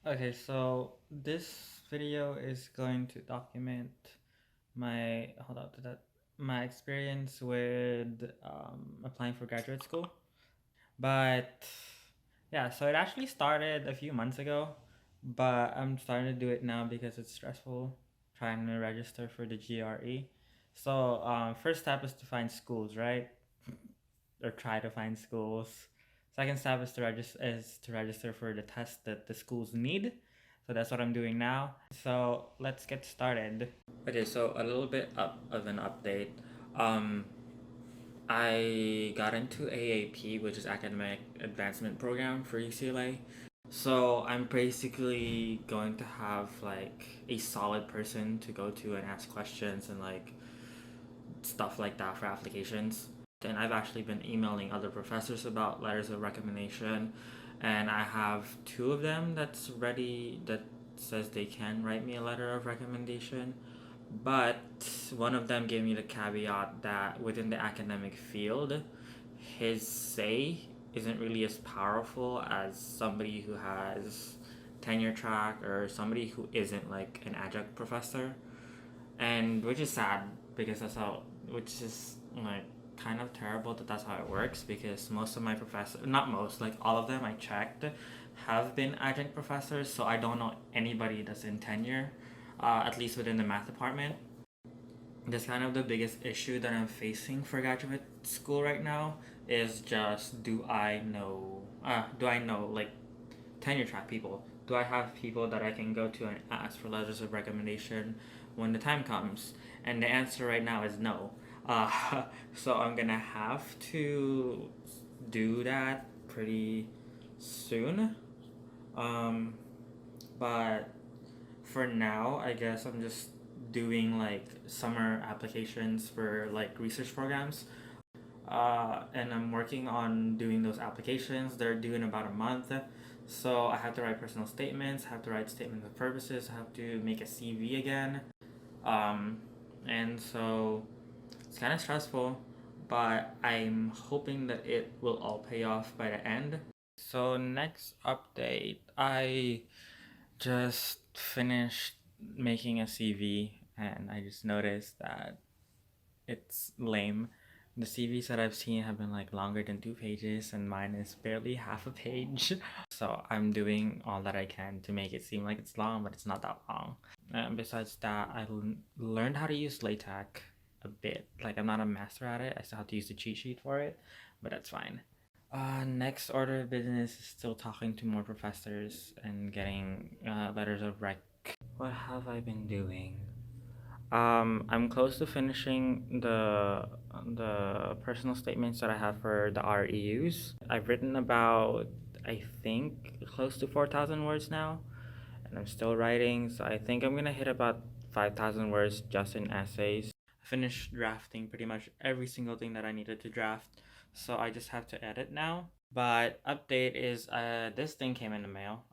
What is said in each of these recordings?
Okay, so this video is going to document my experience with applying for graduate school. But yeah, so it actually started a few months ago, but I'm starting to do it now because it's stressful trying to register for the GRE. So first step is to find schools, right? Or try to find schools. Second step is to register for the test that the schools need. So that's what I'm doing now. So let's get started. Okay, so a little bit of an update. Um, I got into AAP, which is Academic Advancement Program for UCLA. So I'm basically going to have like a solid person to go to and ask questions and like stuff like that for applications. And I've actually been emailing other professors about letters of recommendation, and I have two of them that's ready that says they can write me a letter of recommendation. But one of them gave me the caveat that within the academic field, his say isn't really as powerful as somebody who has tenure track or somebody who isn't like an adjunct professor, and which is sad because which is like kind of terrible that that's how it works, because most of my professors, not most, like all of them I checked, have been adjunct professors, so I don't know anybody that's in tenure, at least within the math department. That's kind of the biggest issue that I'm facing for graduate school right now, is just do I know like tenure track people? Do I have people that I can go to and ask for letters of recommendation when the time comes? And the answer right now is no. So I'm gonna have to do that pretty soon. Um, but for now, I guess I'm just doing like summer applications for like research programs. And I'm working on doing those applications. They're due in about a month. So I have to write personal statements, have to write statements of purposes, have to make a CV again. Um, and so it's kind of stressful, but I'm hoping that it will all pay off by the end. So, next update, I just finished making a CV and I just noticed that it's lame. The CVs that I've seen have been like longer than 2 pages, and mine is barely half a page. So I'm doing all that I can to make it seem like it's long, but it's not that long. And besides that, learned how to use LaTeX a bit. Like, I'm not a master at it. I still have to use the cheat sheet for it, but that's fine. Next order of business is still talking to more professors and getting letters of rec. What have I been doing? I'm close to finishing the personal statements that I have for the REUs. I've written about, I think, close to 4,000 words now, and I'm still writing, so I think I'm gonna hit about 5,000 words just in essays. I finished drafting pretty much every single thing that I needed to draft, so I just have to edit now. But update is this thing came in the mail.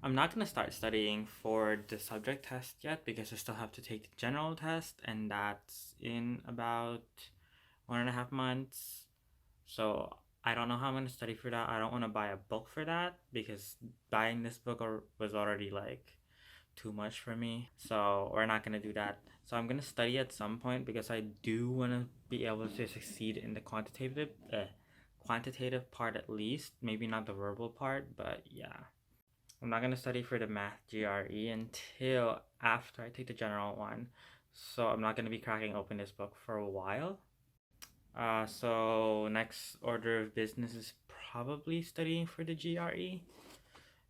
I'm not gonna start studying for the subject test yet because I still have to take the general test, and that's in about 1.5 months. So I don't know how I'm gonna study for that. I don't want to buy a book for that because buying this book was already like too much for me. So we're not gonna do that. So I'm gonna study at some point because I do want to be able to succeed in the quantitative part at least. Maybe not the verbal part, but yeah. I'm not gonna study for the math GRE until after I take the general one. So I'm not gonna be cracking open this book for a while. So next order of business is probably studying for the GRE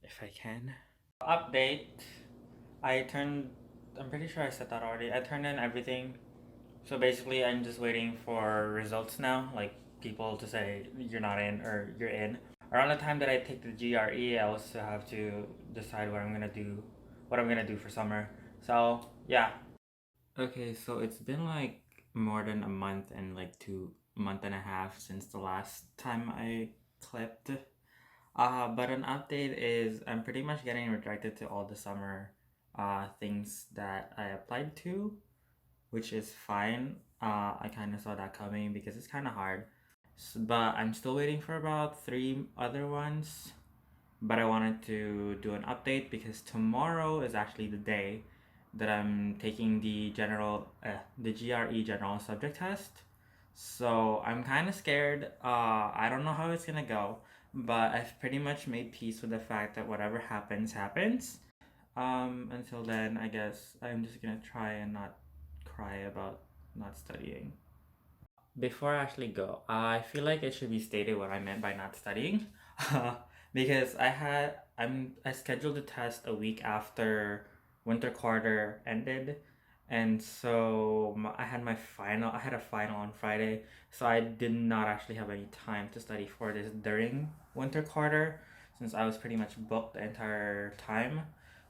if I can. Update. I turned. I'm pretty sure I said that already. I turned in everything. So basically, I'm just waiting for results now. Like people to say you're not in or you're in. Around the time that I take the GRE, I also have to decide what I'm gonna do for summer. So yeah. Okay, so it's been like more than a month and like 2 month and a half since the last time I clipped. But an update is I'm pretty much getting rejected to all the summer things that I applied to, which is fine. I kind of saw that coming because it's kind of hard. But I'm still waiting for about three other ones. but I wanted to do an update because tomorrow is actually the day that I'm taking the GRE general subject test. So I'm kind of scared. I don't know how it's gonna go, but I've pretty much made peace with the fact that whatever happens, happens. Until then, I guess I'm just gonna try and not cry about not studying. Before I actually go, I feel like it should be stated what I meant by not studying, because I scheduled the test a week after winter quarter ended, and so I had a final on Friday, so I did not actually have any time to study for this during winter quarter, since I was pretty much booked the entire time.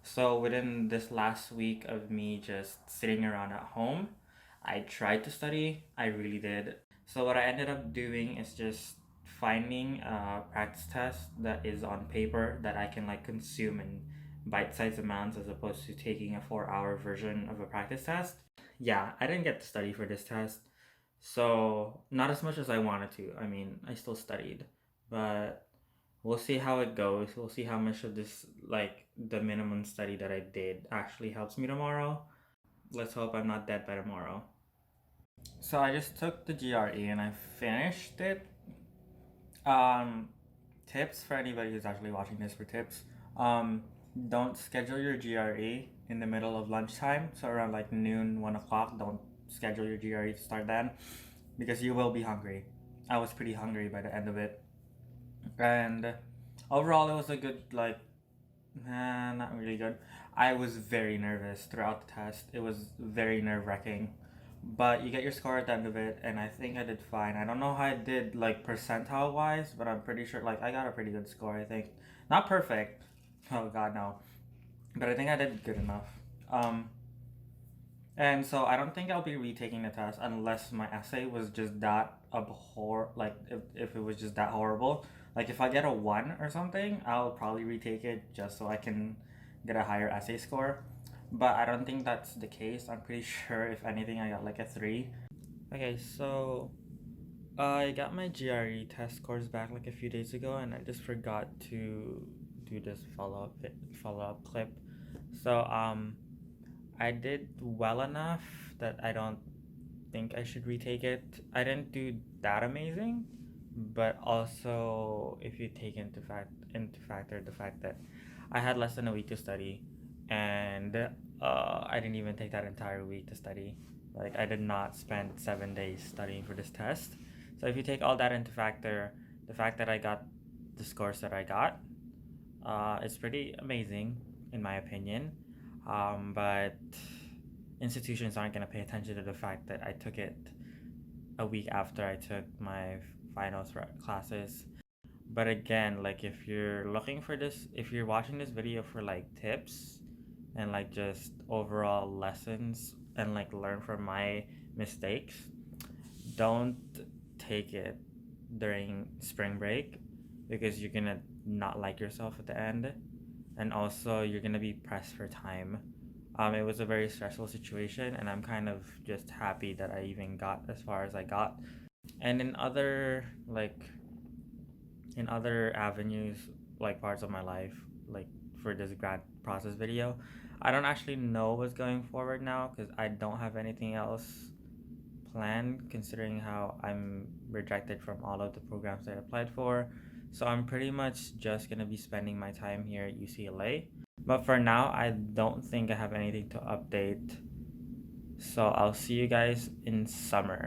So within this last week of me just sitting around at home, I tried to study. I really did. So what I ended up doing is just finding a practice test that is on paper that I can like consume in bite-sized amounts as opposed to taking a 4-hour version of a practice test. Yeah, I didn't get to study for this test. So not as much as I wanted to. I mean, I still studied, but we'll see how it goes. We'll see how much of this like the minimum study that I did actually helps me tomorrow. Let's hope I'm not dead by tomorrow. So I just took the GRE and I finished it. Um, Tips for anybody who's actually watching this for tips. Um, don't schedule your GRE in the middle of lunchtime. So around like noon, 1 o'clock. Don't schedule your GRE to start then, because you will be hungry. I was pretty hungry by the end of it, and overall it was a good like not really good. I was very nervous throughout the test. It was very nerve wracking. But you get your score at the end of it, and I think I did fine. I don't know how I did, like, percentile wise, but I'm pretty sure, like, I got a pretty good score, I think. Not perfect. Oh, God, no. But I think I did good enough. Um, and so I don't think I'll be retaking the test unless my essay was just that like if it was just that horrible. Like if I get a 1 or something, I'll probably retake it just so I can get a higher essay score. But I don't think that's the case. I'm pretty sure if anything I got like a 3. Okay, so I got my GRE test scores back like a few days ago, and I just forgot to do this follow up clip. So I did well enough that I don't think I should retake it. I didn't do that amazing, but also if you take into factor the fact that I had less than a week to study, and I didn't even take that entire week to study. Like I did not spend 7 days studying for this test. So if you take all that into factor, the fact that I got the scores that I got, it's pretty amazing in my opinion. But institutions aren't going to pay attention to the fact that I took it a week after I took my finals classes. But again, like if you're watching this video for like tips and like just overall lessons and like learn from my mistakes, don't take it during spring break because you're gonna not like yourself at the end, and also you're gonna be pressed for time. It was a very stressful situation, and I'm kind of just happy that I even got as far as I got. And in other avenues, like parts of my life, like for this grad process video, I don't actually know what's going forward now because I don't have anything else planned considering how I'm rejected from all of the programs that I applied for. So I'm pretty much just gonna be spending my time here at UCLA. But for now, I don't think I have anything to update. So I'll see you guys in summer.